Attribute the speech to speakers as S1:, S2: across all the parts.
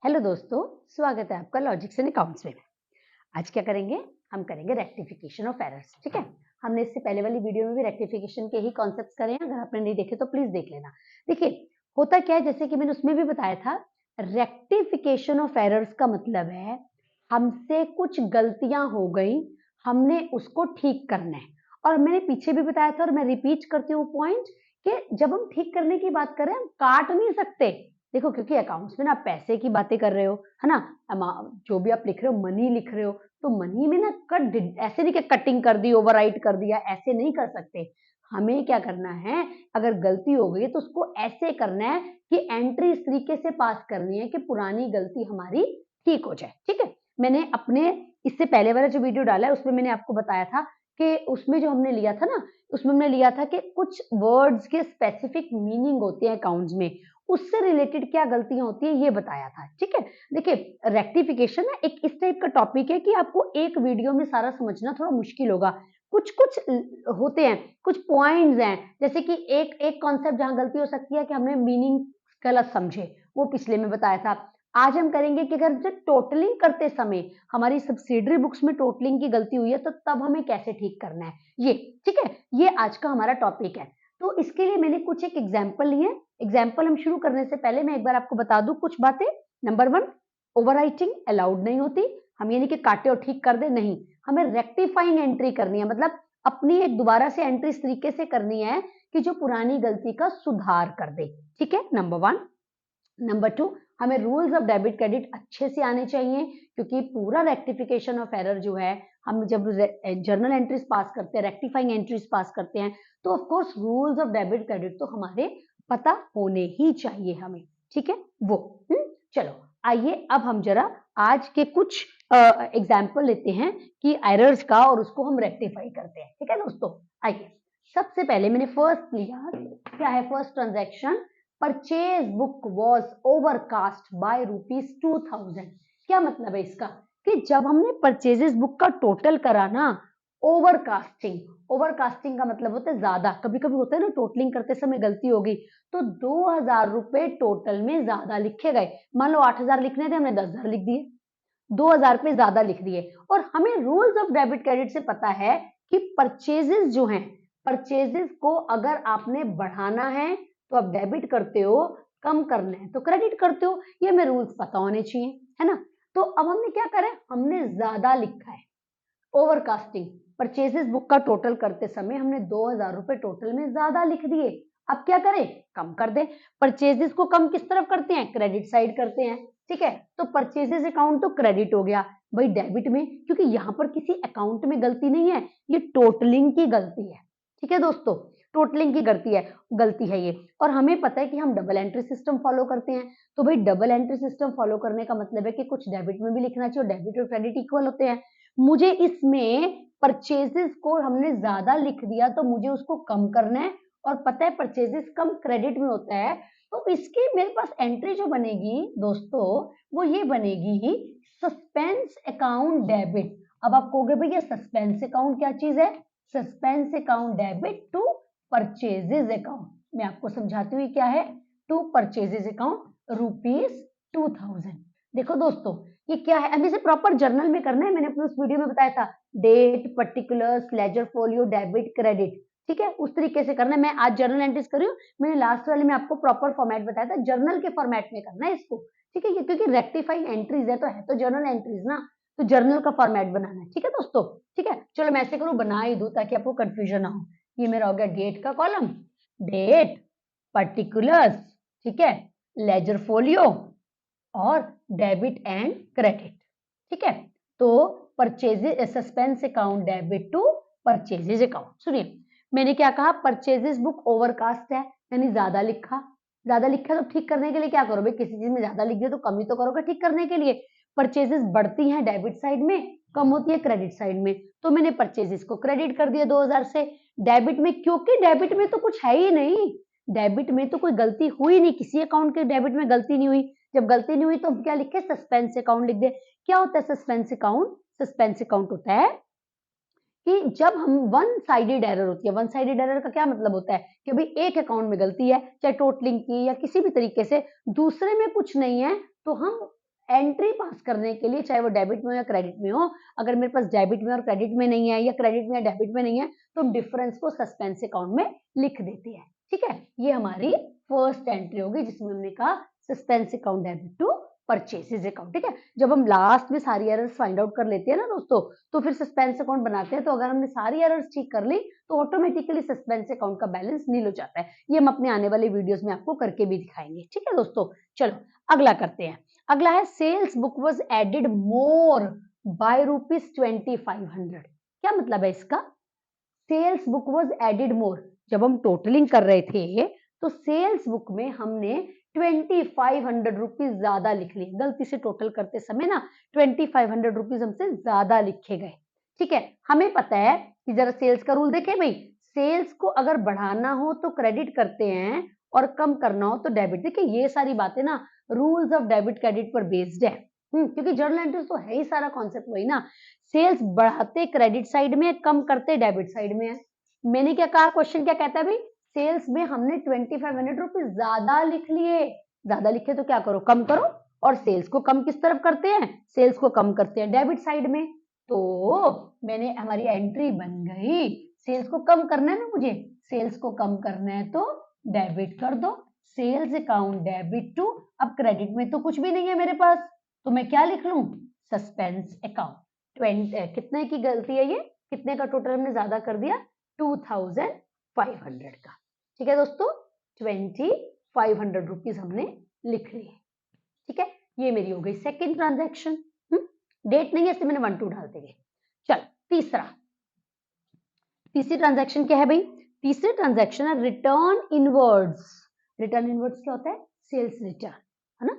S1: Hello दोस्तों, स्वागत है आपका लॉजिक्स एंड अकाउंट्स में। आज क्या करेंगे? हम करेंगे रेक्टिफिकेशन ऑफ एरर्स। ठीक है, हमने इससे पहले वाली वीडियो में भी रेक्टिफिकेशन के ही कॉन्सेप्ट्स करे हैं। अगर आपने नहीं देखे तो प्लीज देख लेना। देखिए, होता क्या है, जैसे कि मैंने उसमें भी बताया था, रेक्टिफिकेशन ऑफ एरर्स का मतलब है हमसे कुछ गलतियां हो गई, हमने उसको ठीक करना है। और मैंने पीछे भी बताया था और मैं रिपीट करती हूँ पॉइंट कि जब हम ठीक करने की बात करें, हम काट नहीं सकते। देखो, क्योंकि अकाउंट्स में ना आप पैसे की बातें कर रहे हो, है ना, जो भी आप लिख रहे हो, मनी लिख रहे हो, तो मनी में ना ऐसे नहीं कि कटिंग कर दी, ओवरराइट कर दिया, ऐसे नहीं कर सकते। हमें क्या करना है, अगर गलती हो गई तो उसको ऐसे करना है कि एंट्री इस तरीके से पास करनी है कि पुरानी गलती हमारी ठीक हो जाए। ठीक है, मैंने अपने इससे पहले वाला जो वीडियो डाला है उसमें मैंने आपको बताया था कि उसमें जो हमने लिया था ना, उसमें हमने लिया था कि कुछ वर्ड्स के स्पेसिफिक मीनिंग होते हैं अकाउंट्स में, उससे रिलेटेड क्या गलतियां होती है ये बताया था। ठीक है, देखिए, रेक्टिफिकेशन ना एक इस टाइप का टॉपिक है कि आपको एक वीडियो में सारा समझना थोड़ा मुश्किल होगा। कुछ कुछ होते हैं, कुछ पॉइंट्स हैं, जैसे कि एक एक कॉन्सेप्ट जहां गलती हो सकती है कि हमने मीनिंग गलत समझे, वो पिछले में बताया था। आज हम करेंगे कि अगर जब टोटलिंग करते समय हमारी सब्सिडरी बुक्स में टोटलिंग की गलती हुई है तो तब हमें कैसे ठीक करना है ये। ठीक है, ये आज का हमारा टॉपिक है। तो इसके लिए मैंने कुछ एक एग्जाम्पल लिए। एग्जाम्पल हम शुरू करने से पहले मैं एक बार आपको बता दूं कुछ बातें। नंबर 1, ओवरराइटिंग अलाउड नहीं होती। हम ये नहीं कि काटे और ठीक कर दे, नहीं, हमें रेक्टिफाइंग एंट्री करनी है, मतलब अपनी एक दोबारा से एंट्री इस तरीके से करनी है कि जो पुरानी गलती का सुधार कर दे। ठीक है, नंबर 1। नंबर 2, हमें रूल्स ऑफ डेबिट क्रेडिट अच्छे से आने चाहिए, क्योंकि पूरा रेक्टिफिकेशन ऑफ एरर जो है, हम जब जर्नल एंट्रीज पास करते हैं, रेक्टिफाइंग एंट्रीज पास करते हैं, तो of course rules of debit credit तो हमारे पता होने ही चाहिए हमें। ठीक है, वो चलो आइए अब हम जरा आज के कुछ एग्जाम्पल लेते हैं कि एरर्स का, और उसको हम रेक्टिफाई करते हैं। ठीक है दोस्तों, आइए। सबसे पहले मैंने फर्स्ट लिया, क्या है first transaction, purchase book was overcast bye ₹2000। क्या मतलब है इसका, कि जब हमने परचेजेस बुक का टोटल करा ना, ओवरकास्टिंग, ओवरकास्टिंग का मतलब होता है ज्यादा, कभी कभी होता है ना टोटलिंग करते समय गलती हो गई तो 2000 रुपए टोटल में ज्यादा लिखे गए। मान लो 8000 लिखने थे, हमने 10,000 लिख दिए, 2000 पे ज्यादा लिख दिए। और हमें रूल्स ऑफ डेबिट क्रेडिट से पता है कि परचेजेस जो हैं, परचेजेस को अगर आपने बढ़ाना है तो आप डेबिट करते हो, कम करना है तो क्रेडिट करते हो। ये हमें रूल्स पता होने चाहिए, है ना। तो अब हमने क्या करा, हमने ज्यादा लिखा है, ओवरकास्टिंग। परचेजेस बुक का टोटल करते समय हमने 2000 रुपए टोटल में ज्यादा लिख दिए। अब क्या करें, कम कर दें। परचेजेस को कम किस तरफ करते हैं, क्रेडिट साइड करते हैं। ठीक है, तो परचेजेस अकाउंट तो क्रेडिट हो गया भाई डेबिट में, क्योंकि यहां पर किसी अकाउंट में गलती नहीं है, ये टोटलिंग की गलती है। ठीक है दोस्तों, टोटलिंग की गलती है ये। और हमें पता है कि हम डबल एंट्री सिस्टम फॉलो करते हैं, तो भाई डबल एंट्री सिस्टम फॉलो करने का मतलब है कि कुछ डेबिट में भी लिखना चाहिए, और डेबिट और क्रेडिट इक्वल होते हैं। मुझे इसमें परचेजेस को हमने ज्यादा लिख दिया तो मुझे उसको कम करना है, और पता है परचेजेस कम क्रेडिट में होता है, तो इसकी मेरे पास एंट्री जो बनेगी दोस्तों, वो ये बनेगी सस्पेंस अकाउंट डेबिट। अब आप कहोगे भैया सस्पेंस अकाउंट क्या चीज है, suspense account debit to purchases account. मैं आपको समझाती हूँ क्या है, टू परचेजेस अकाउंट ₹2000। देखो दोस्तों, ये क्या है, अभी से प्रॉपर जर्नल में करना है। मैंने अपने उस वीडियो में बताया था, date, particulars, ledger folio, debit, credit. ठीक है, उस तरीके से करना है। मैं आज जर्नल एंट्रीज कर रही हूँ, मैंने लास्ट वाले में आपको प्रॉपर फॉर्मेट बताया था, जर्नल के फॉर्मेट में करना है इसको। ठीक है, ये क्योंकि रेक्टिफाइंग एंट्रीज है तो जर्नल एंट्रीज ना, तो जर्नल का फॉर्मेट बनाना है। ठीक है दोस्तों, ठीक है, चलो मैं ऐसे करूँ, बना ही दूं ताकि आपको कंफ्यूजन ना हो। ये मेरा हो गया डेट का कॉलम, डेट, पर्टिकुलर्स, ठीक है, लेजर फोलियो और डेबिट एंड क्रेडिट। ठीक है, तो purchases, suspense account debit to purchases account. सुनिए, मैंने क्या कहा, परचेजेस बुक ओवरकास्ट है, यानी ज्यादा लिखा। ज्यादा लिखा तो ठीक करने के लिए क्या करो भाई, किसी चीज में ज्यादा लिख दिया तो कम ही तो करोगे ठीक करने के लिए। परचेजेस बढ़ती हैं डेबिट साइड में, कम होती है क्रेडिट साइड में, तो मैंने परचेजेस को क्रेडिट कर दिया 2000 से डेबिट में, क्योंकि डेबिट में तो कुछ है ही नहीं, डेबिट में तो कोई गलती हुई नहीं, किसी अकाउंट के डेबिट में गलती नहीं हुई। जब गलती नहीं हुई तो क्या लिखे, सस्पेंस अकाउंट लिख दे। क्या होता है सस्पेंस अकाउंट, सस्पेंस अकाउंट होता है कि जब हम वन साइडेड एरर होती है। वन साइडेड एरर का क्या मतलब होता है कि भाई एक अकाउंट में गलती है, चाहे टोटलिंग की या किसी भी तरीके से, दूसरे में कुछ नहीं है, तो हम एंट्री पास करने के लिए, चाहे वो डेबिट में हो या क्रेडिट में हो, अगर मेरे पास डेबिट में और क्रेडिट में नहीं है या क्रेडिट में या डेबिट में नहीं है तो डिफरेंस को सस्पेंस अकाउंट में लिख देते हैं। ठीक है, ये हमारी फर्स्ट एंट्री होगी जिसमें हमने कहा suspense account debit to purchases account. ठीक है, जब हम लास्ट में सारी एरर्स फाइंड आउट कर लेते हैं ना दोस्तों, तो फिर सस्पेंस अकाउंट बनाते हैं, तो अगर हमने सारी एरर्स ठीक कर ली तो ऑटोमेटिकली सस्पेंस अकाउंट का बैलेंस नील हो जाता है। ये हम अपने आने वाले वीडियोस में आपको करके भी दिखाएंगे। ठीक है दोस्तों, चलो अगला करते हैं। अगला है sales book was added more by ₹2500। क्या मतलब है इसका? Sales book was added more, जब हम टोटलिंग कर रहे थे तो सेल्स बुक में हमने 2500 रुपीज ज्यादा लिख लिए। गलती से टोटल करते समय ना 2500 रुपीज हमसे ज्यादा लिखे गए। ठीक है, हमें पता है कि जरा सेल्स का रूल देखें भाई, सेल्स को अगर बढ़ाना हो तो क्रेडिट करते हैं और कम करना हो तो डेबिट। देखिए ये सारी बातें ना रूल्स ऑफ डेबिट क्रेडिट पर बेस्ड है। क्योंकि जर्नल एंट्रीज तो है ही सारा कॉन्सेप्ट वही ना, सेल्स बढ़ाते क्रेडिट साइड में, कम करते डेबिट साइड में है। मैंने क्या कहा, क्वेश्चन क्या कहता है भाई, सेल्स में हमने 2500 रुपीज ज्यादा लिख लिए। ज्यादा लिखे तो क्या करो, कम करो। और सेल्स को कम किस तरफ करते हैं, सेल्स को कम करते हैं डेबिट साइड में। तो मैंने, हमारी एंट्री बन गई, सेल्स को कम करना है ना मुझे, सेल्स को कम करना है तो डेबिट कर दो, सेल्स अकाउंट डेबिट टू। अब क्रेडिट में तो कुछ भी नहीं है मेरे पास, तो मैं क्या लिख लूं, सस्पेंस अकाउंट। 20 कितने की गलती है ये, कितने का टोटल हमने ज्यादा कर दिया, 2500 का। ठीक है दोस्तों, 2500 रुपीज हमने लिख लिए। ठीक है, ये मेरी हो गई सेकेंड ट्रांजैक्शन। डेट नहीं है इसलिए मैंने 1 2 डाल देंगे। चल तीसरा, तीसरी ट्रांजैक्शन क्या है भाई, तीसरी ट्रांजैक्शन है रिटर्न इनवर्ड्स। रिटर्न इनवर्ड्स क्या होता है, सेल्स रिटर्न, है ना,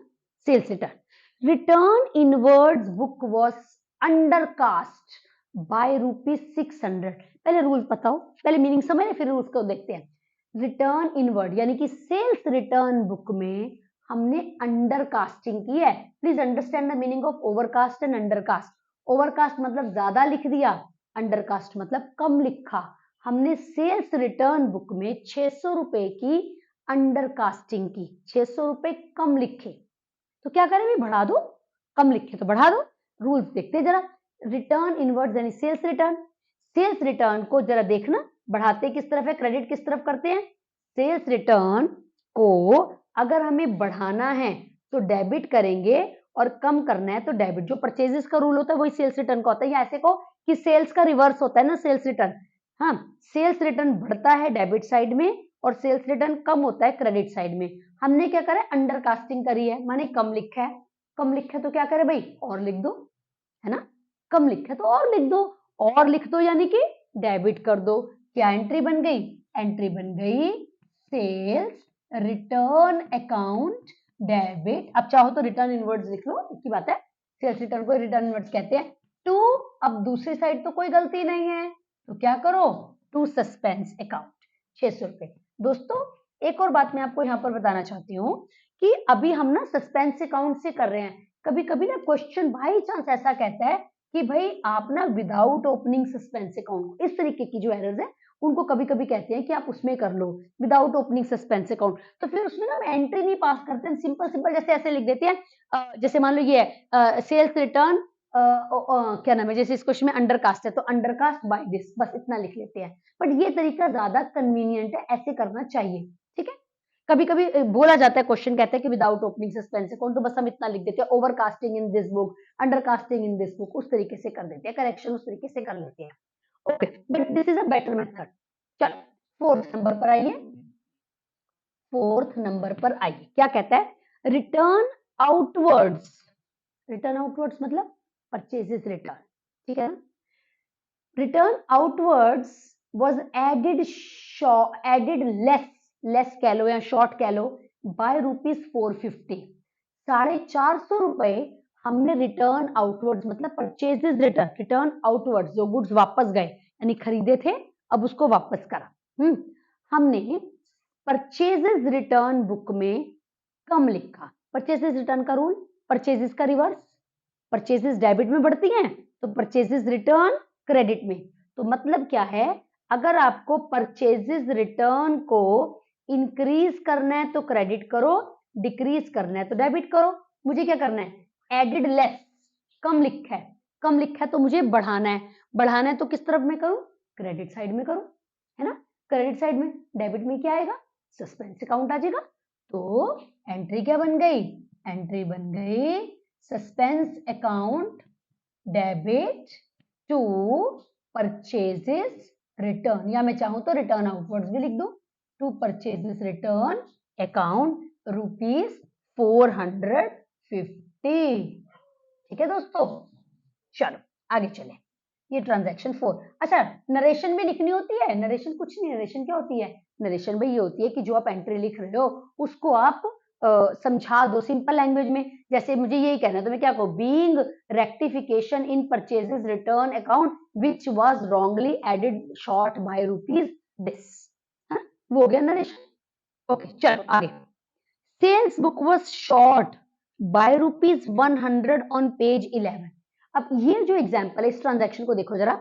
S1: sales return. Return inwards book was undercast by ₹600। पहले रूल बताओ, पहले मीनिंग समझ फिर रूल्स को देखते हैं। रिटर्न इनवर्ड यानी कि सेल्स रिटर्न बुक में हमने अंडरकास्टिंग की है। Please understand the meaning of overcast and undercast. Overcast मतलब ज्यादा लिख दिया, अंडरकास्ट मतलब कम लिखा। हमने सेल्स रिटर्न बुक में 600 रुपए की अंडरकास्टिंग की, 600 रुपए कम लिखे, तो क्या करें भाई, बढ़ा दो, कम लिखे तो बढ़ा दो। रूल्स देखते जरा, रिटर्न इनवर्ड्स यानी सेल्स रिटर्न। सेल्स रिटर्न को जरा देखना, बढ़ाते किस तरफ है, क्रेडिट किस तरफ करते हैं। सेल्स रिटर्न को अगर हमें बढ़ाना है तो डेबिट करेंगे और कम करना है तो डेबिट। जो परचेजेस का रूल होता है वही सेल्स रिटर्न का होता है, या ऐसे को कि सेल्स का रिवर्स होता है ना सेल्स रिटर्न। हाँ, सेल्स रिटर्न बढ़ता है डेबिट साइड में और सेल्स रिटर्न कम होता है क्रेडिट साइड में। हमने क्या करा, अंडरकास्टिंग करी है, माने कम लिखा है। कम लिखा है तो क्या करे भाई, और लिख दो, है ना, कम लिखा है तो और लिख दो, और लिख दो यानी कि डेबिट कर दो। क्या एंट्री बन गई, एंट्री बन गई सेल्स रिटर्न अकाउंट डेबिट। अब चाहो तो रिटर्न इनवर्ड्स लिख लो, एक ही बात है, सेल्स रिटर्न को रिटर्न इनवर्ड्स कहते हैं। टू, अब दूसरी साइड तो कोई गलती नहीं है तो क्या करो, टू सस्पेंस अकाउंट 600 रुपए। दोस्तों एक और बात मैं आपको यहाँ पर बताना चाहती हूँ कि अभी हम ना सस्पेंस अकाउंट से कर रहे हैं। कभी कभी ना क्वेश्चन बाई चांस ऐसा कहता है कि भाई आप ना विदाउट ओपनिंग सस्पेंस अकाउंट, इस तरीके की जो एरर्स है उनको कभी कभी कहते हैं कि आप उसमें कर लो विदाउट ओपनिंग सस्पेंस अकाउंट। तो फिर उसमें ना एंट्री नहीं पास करते हैं, सिंपल सिंपल जैसे ऐसे लिख देते हैं। जैसे मान लो ये है सेल्स रिटर्न, क्या नाम है, जैसे इस क्वेश्चन में अंडरकास्ट है तो अंडरकास्ट बाय दिस, बस इतना लिख लेते हैं। बट ये तरीका ज्यादा कन्वीनियंट है, ऐसे करना चाहिए। ठीक है, कभी कभी बोला जाता है, क्वेश्चन कहता है कि विदाउट ओपनिंग सस्पेंस अकाउंट, तो बस हम इतना लिख देते हैं, overcasting in this book, undercasting in this book, उस तरीके से कर देते हैं, करेक्शन उस तरीके से कर लेते हैं। Okay, but this is a better method. चलो फोर्थ नंबर पर आइए, फोर्थ नंबर पर आइए, क्या कहता है, रिटर्न आउटवर्ड्स। रिटर्न आउटवर्ड्स मतलब परचेजेस रिटर्न। ठीक है, return outwards was added less कह लो या शॉर्ट कह लो, बाय ₹450। 450 रुपए हमने रिटर्न आउटवर्ड्स मतलब परचेजेस रिटर्न, रिटर्न आउटवर्ड्स जो गुड्स वापस गए यानी खरीदे थे अब उसको वापस करा। हमने परचेजेस रिटर्न बुक में कम लिखा। परचेजेस रिटर्न का रूल, परचेजेस का रिवर्स, परचेजेस डेबिट में बढ़ती हैं तो परचेजेस रिटर्न क्रेडिट में। तो मतलब क्या है, अगर आपको परचेजेस रिटर्न को इंक्रीज करना है तो क्रेडिट करो, डिक्रीज करना है तो डेबिट करो। मुझे क्या करना है, एडिड लेस, कम लिखा है तो मुझे बढ़ाना है तो किस तरफ में करूं, क्रेडिट साइड में करूं, है ना। क्रेडिट साइड में डेबिट में क्या आएगा, सस्पेंस अकाउंट आ जाएगा। तो एंट्री क्या बन गई, एंट्री बन गई suspense account debit to purchases return, या मैं चाहूं तो रिटर्न आउटवर्ड्स भी लिख दूं, टू परचेजेस रिटर्न अकाउंट ₹450। ठीक है दोस्तों, चलो आगे चले। ये ट्रांजैक्शन 4। अच्छा, नरेशन भी लिखनी होती है, नरेशन कुछ नहीं, नरेशन क्या होती है, नरेशन भाई ये होती है कि जो आप एंट्री लिख रहे हो उसको आप समझा दो सिंपल लैंग्वेज में। जैसे मुझे यही कहना है तो मैं क्या कहूँ, being rectification in purchases return account which was wrongly added short by rupees this, वो हो गया नरेशन। ओके चलो आगे। Sales book was short by ₹100 on page 11। अब ये जो एग्जांपल है इस ट्रांजैक्शन को देखो जरा,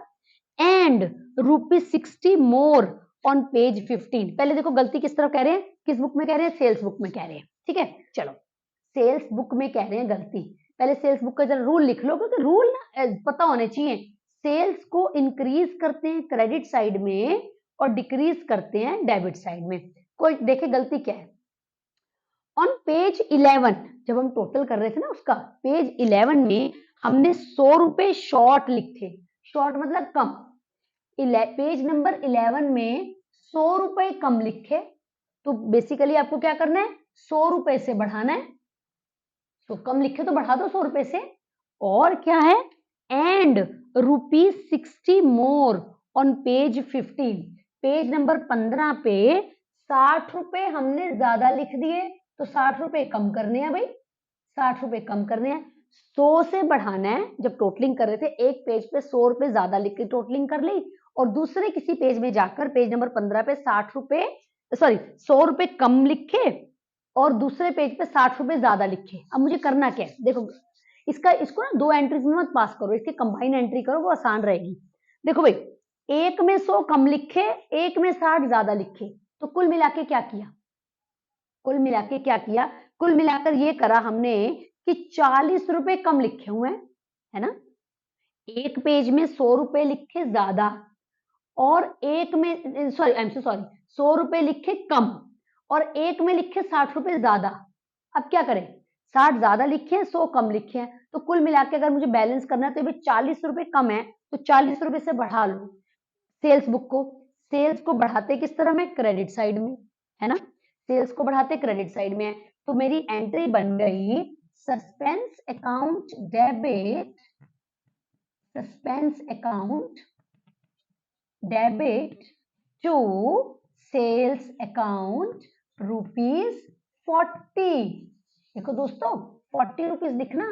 S1: एंड ₹60 मोर ऑन पेज 15। पहले देखो गलती किस तरफ कह रहे हैं, किस बुक में कह रहे हैं, सेल्स बुक में कह रहे हैं। ठीक है चलो, सेल्स बुक में कह रहे हैं गलती, पहले सेल्स बुक का जरा रूल लिख लो, क्योंकि रूल ना पता होने चाहिए। सेल्स को इंक्रीज करते हैं क्रेडिट साइड में और डिक्रीज करते हैं डेबिट साइड में। कोई देखे गलती क्या है, ऑन पेज 11 जब हम टोटल कर रहे थे ना उसका, पेज 11 में हमने 100 रुपए शॉर्ट लिखे, शॉर्ट मतलब कम, पेज नंबर 11 में 100 रुपए कम लिखे। तो बेसिकली आपको क्या करना है, 100 रुपए से बढ़ाना है, तो कम लिखे तो बढ़ा दो 100 रुपए से। और क्या है, and ₹60 more on page 15, page number 15 पे 60 रुपए हमने ज्यादा लिख दिए, तो 60 रुपए कम करने हैं भाई, 60 रुपए कम करने हैं, 100 से बढ़ाना है। जब टोटलिंग कर रहे थे एक पेज पे 100 रुपए ज्यादा लिख के टोटलिंग कर ली, और दूसरे किसी पेज में जाकर पेज नंबर 15 पे 60 रुपए, सॉरी 100 रुपए कम लिखे और दूसरे पेज पे 60 रुपए ज्यादा लिखे। अब मुझे करना क्या है, देखो इसको ना दो एंट्रीज में मत पास करो, इसकी कंबाइन एंट्री करो, वो आसान रहेगी। देखो भाई, एक में 100 कम लिखे, एक में 60 ज्यादा लिखे, तो कुल मिला के क्या किया, कुल मिला के क्या किया, कुल मिलाकर ये करा हमने कि 40 रुपए कम लिखे हुए हैं, है ना। एक पेज में 100 रुपए लिखे ज्यादा और एक में sorry I am so sorry 100 रुपए लिखे कम और एक में लिखे 60 रुपए ज्यादा। अब क्या करें, 60 ज्यादा लिखे हैं 100 कम लिखे हैं, तो कुल मिला के अगर मुझे बैलेंस करना है तो ये 40 रुपए कम है, तो 40 रुपए से बढ़ा लो सेल्स बुक को। सेल्स को बढ़ाते किस तरह में, क्रेडिट साइड में, है ना, सेल्स को बढ़ाते क्रेडिट साइड में है। तो मेरी एंट्री बन गई suspense account debit, suspense account debit to sales account ₹40। देखो दोस्तों 40 रुपीज लिखना,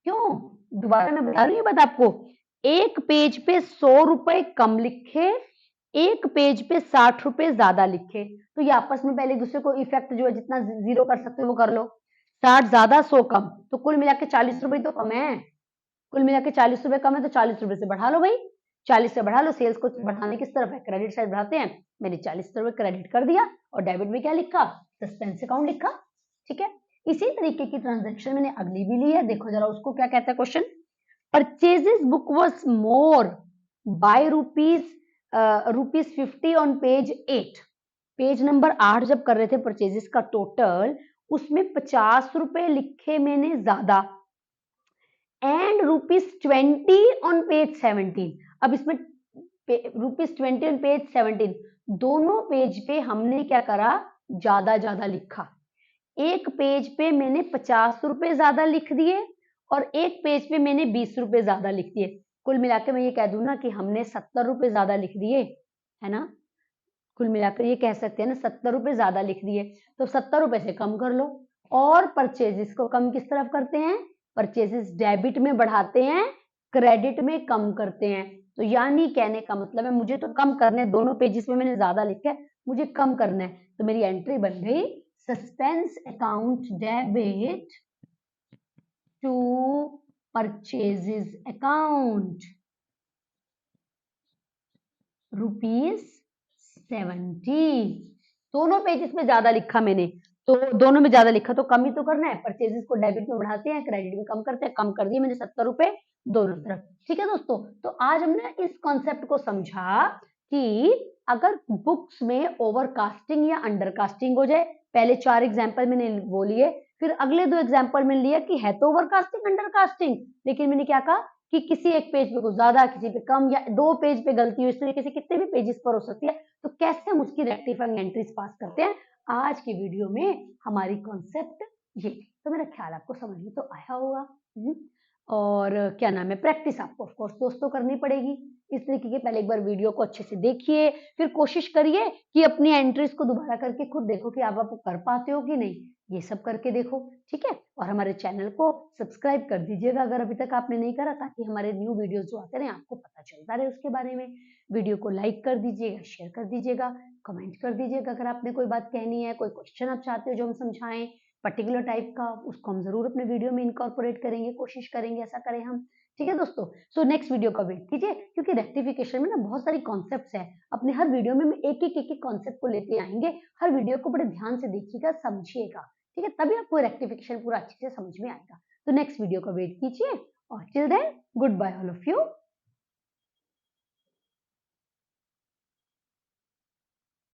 S1: क्यों, दोबारा मैं बता रही हूँ बात आपको, एक पेज पे 100 रुपए कम लिखे, एक पेज पे 60 रुपए ज्यादा लिखे, तो ये आपस में पहले दूसरे को इफेक्ट जो है जितना जीरो कर सकते हो वो कर लो। 60 ज्यादा 100 कम, तो कुल मिला के 40 रुपए तो कम है, कुल मिला के 40 रुपए कम है, तो 40 रुपए से बढ़ा लो भाई, 40 से बढ़ा लो। सेल्स को बढ़ाने किस तरफ है, क्रेडिट साइड बढ़ाते हैं, मैंने 40 रुपए क्रेडिट कर दिया और डेबिट में क्या लिखा, सस्पेंस अकाउंट लिखा। ठीक है, इसी तरीके की ट्रांजैक्शन मैंने अगली भी ली है, देखो जरा उसको क्या कहता है question. Purchases book was more by ₹50 on page 8। Page number 8 जब कर रहे थे परचेजेस का टोटल, उसमें 50 रुपए लिखे मैंने ज्यादा, एंड ₹20 ऑन पेज 17। अब इसमें ₹20 ऑन पेज 17, दोनों पेज पे हमने क्या करा, ज्यादा ज्यादा लिखा। एक पेज पे मैंने 50 रुपए ज्यादा लिख दिए और एक पेज पे मैंने 20 रुपए ज्यादा लिख दिए। कुल मिलाकर मैं ये कह दूं ना कि हमने 70 रुपए ज्यादा लिख दिए, है ना। कुल मिलाकर ये कह सकते हैं ना 70 रुपए ज्यादा लिख दिए, तो 70 रुपए से कम कर लो। और परचेजेस को कम किस तरफ करते हैं, परचेजेस डेबिट में बढ़ाते हैं, क्रेडिट में कम करते हैं। तो यानी कहने का मतलब है मुझे तो कम करना है, दोनों पेजेस में मैंने ज्यादा लिखा है, मुझे कम करना है, तो मेरी एंट्री बन गई suspense account debit to purchases account ₹70। दोनों पेजेस में ज्यादा लिखा मैंने, तो दोनों में ज्यादा लिखा तो कम ही तो करना है, परचेजेस को डेबिट में बढ़ाते हैं, क्रेडिट में कम करते हैं, कम कर दिए मैंने 70 रुपए दोनों तरफ। ठीक है दोस्तों, तो आज हमने इस कॉन्सेप्ट को समझा कि अगर बुक्स में ओवरकास्टिंग या अंडरकास्टिंग हो जाए, पहले 4 एग्जाम्पल मैंने वो लिए, फिर अगले 2 एग्जाम्पल मैंने लिया कि है तो ओवरकास्टिंग अंडरकास्टिंग, लेकिन मैंने क्या कहा कि किसी एक पेज पे कुछ ज्यादा, किसी पे कम, या 2 पेज पे गलती हो, इस तरीके से कितने भी पेजेस पर हो सकती है, तो कैसे हम उसकी रेक्टिफाइंग एंट्रीज पास करते हैं, आज की वीडियो में हमारी कॉन्सेप्ट ये थी। तो मेरा ख्याल आपको समझ में तो आया होगा। और क्या नाम है, प्रैक्टिस आपको ऑफ कोर्स दोस्तों करनी पड़ेगी इस तरीके के। पहले एक बार वीडियो को अच्छे से देखिए, फिर कोशिश करिए कि अपनी एंट्रीज को दोबारा करके खुद देखो कि आप कर पाते हो कि नहीं, ये सब करके देखो। ठीक है, और हमारे चैनल को सब्सक्राइब कर दीजिएगा अगर अभी तक आपने नहीं करा, ताकि हमारे न्यू वीडियोस जो आते रहे आपको पता चलता रहे उसके बारे में। वीडियो को लाइक कर दीजिएगा, शेयर कर दीजिएगा, कमेंट कर दीजिएगा अगर आपने कोई बात कहनी है, कोई क्वेश्चन आप चाहते हो जो हम समझाएं पर्टिकुलर टाइप का, उसको हम जरूर अपने वीडियो में इनकॉर्पोरेट करेंगे, कोशिश करेंगे ऐसा करें हम। ठीक है दोस्तों, सो नेक्स्ट वीडियो का वेट कीजिए, क्योंकि रेक्टिफिकेशन में ना बहुत सारी कॉन्सेप्ट्स है। अपने हर वीडियो में एक एक कॉन्सेप्ट को लेते आएंगे, हर वीडियो को बड़े ध्यान से देखिएगा, समझिएगा। ठीक है, तभी आपको रेक्टिफिकेशन पूरा अच्छे से समझ में आएगा। तो नेक्स्ट वीडियो का वेट कीजिए, और till then goodbye all of you.